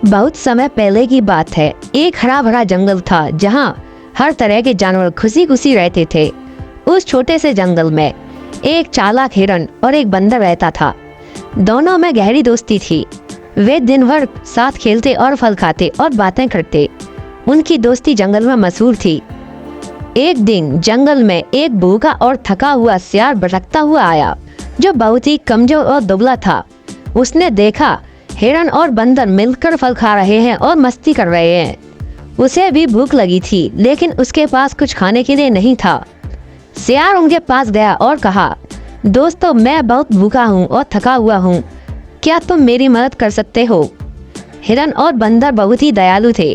बहुत समय पहले की बात है। एक हरा भरा जंगल था जहाँ हर तरह के जानवर खुशी खुशी रहते थे। उस छोटे से जंगल में एक चालाक हिरन और एक बंदर रहता था। दोनों में गहरी दोस्ती थी। वे दिन भर साथ खेलते और फल खाते और बातें करते। उनकी दोस्ती जंगल में मशहूर थी। एक दिन जंगल में एक भूखा और थका हुआ सियार भटकता हुआ आया, जो बहुत ही कमजोर और दुबला था। उसने देखा हिरन और बंदर मिलकर फल खा रहे हैं और मस्ती कर रहे हैं। उसे भी भूख लगी थी, लेकिन उसके पास कुछ खाने के लिए नहीं था। सियार उनके पास गया और कहा, दोस्तों, मैं बहुत भूखा हूँ और थका हुआ हूँ। क्या तुम मेरी मदद कर सकते हो? हिरन और बंदर बहुत ही दयालु थे।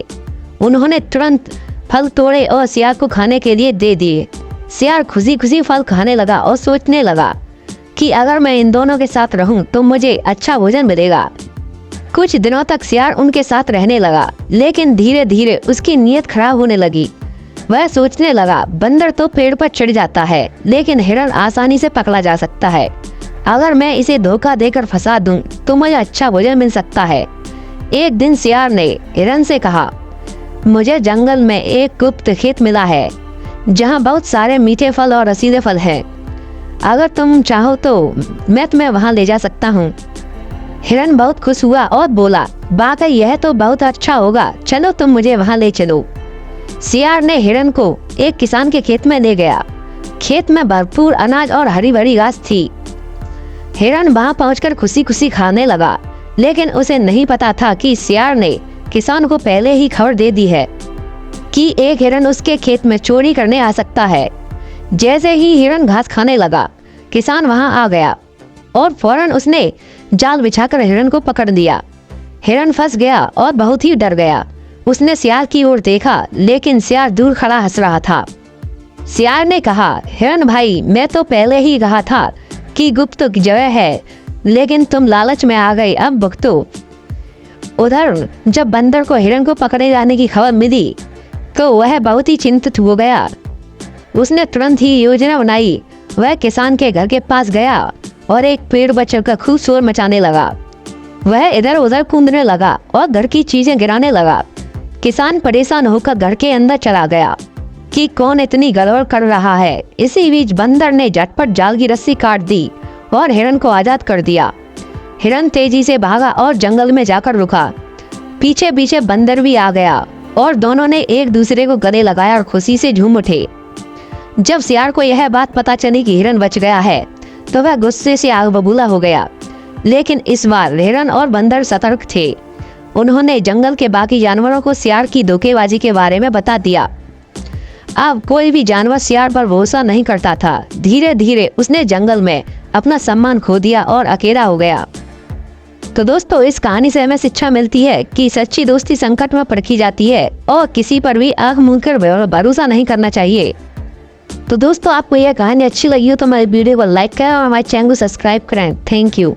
उन्होंने तुरंत फल तोड़े और सियार को खाने के लिए दे दिए। सियार खुशी खुशी फल खाने लगा और सोचने लगा कि अगर मैं इन दोनों के साथ रहूं तो मुझे अच्छा भोजन मिलेगा। कुछ दिनों तक सियार उनके साथ रहने लगा, लेकिन धीरे धीरे उसकी नीयत खराब होने लगी। वह सोचने लगा, बंदर तो पेड़ पर चढ़ जाता है, लेकिन हिरन आसानी से पकड़ा जा सकता है। अगर मैं इसे धोखा देकर फंसा दूं तो मुझे अच्छा भोजन मिल सकता है। एक दिन सियार ने हिरन से कहा, मुझे जंगल में एक गुप्त खेत मिला है जहाँ बहुत सारे मीठे फल और रसीले फल हैं। अगर तुम चाहो तो मैं तुम्हें वहाँ ले जा सकता हूँ। हिरन बहुत खुश हुआ और बोला, वाकई यह तो बहुत अच्छा होगा, चलो तुम मुझे वहाँ ले चलो। सियार ने हिरन को एक किसान के खेत में ले गया। खेत में भरपूर अनाज और हरी भरी घास थी। हिरन वहाँ पहुंचकर खुशी खुशी खाने लगा, लेकिन उसे नहीं पता था कि सियार ने किसान को पहले ही खबर दे दी है कि एक हिरन उसके खेत में चोरी करने आ सकता है। जैसे ही हिरन घास खाने लगा, किसान वहां आ गया और फौरन उसने जाल बिछाकर हिरन को पकड़ लिया। हिरन फंस गया और बहुत ही डर गया। उसने सियार की ओर देखा, लेकिन सियार दूर खड़ा हंस रहा था। सियार ने कहा, हिरन भाई, मैं तो पहले ही कहा था कि गुप्त जगह है, लेकिन तुम लालच में आ गए, अब भुगतो। उधर जब बंदर को हिरन को पकड़े जाने की खबर मिली तो वह बहुत ही चिंतित हो गया। उसने तुरंत ही योजना बनाई। वह किसान के घर के पास गया और एक पेड़ पर चढ़कर खूब शोर मचाने लगा। वह इधर उधर कूदने लगा और घर की चीजें गिराने लगा। किसान परेशान होकर घर के अंदर चला गया कि कौन इतनी गड़बड़ कर रहा है। इसी बीच बंदर ने झटपट जाल की रस्सी काट दी और हिरन को आजाद कर दिया। हिरन तेजी से भागा और जंगल में जाकर रुका। पीछे पीछे बंदर भी आ गया और दोनों ने एक दूसरे को गले लगाया और खुशी से झूम उठे। जब सियार को यह बात पता चली कि हिरन बच गया है तो वह गुस्से से आग बबूला हो गया। लेकिन इस बार हिरन और बंदर सतर्क थे। उन्होंने जंगल के बाकी जानवरों को सियार की धोखेबाजी के बारे में बता दिया। अब कोई भी जानवर सियार पर भरोसा नहीं करता था। धीरे धीरे उसने जंगल में अपना सम्मान खो दिया और अकेला हो गया। तो दोस्तों, इस कहानी से हमें शिक्षा मिलती है कि सच्ची दोस्ती संकट में परखी जाती है और किसी पर भी आंख मूंद कर भरोसा नहीं करना चाहिए। तो दोस्तों, आपको यह कहानी अच्छी लगी हो तो हमारे वीडियो को लाइक करें और हमारे चैनल को सब्सक्राइब करें। Thank you.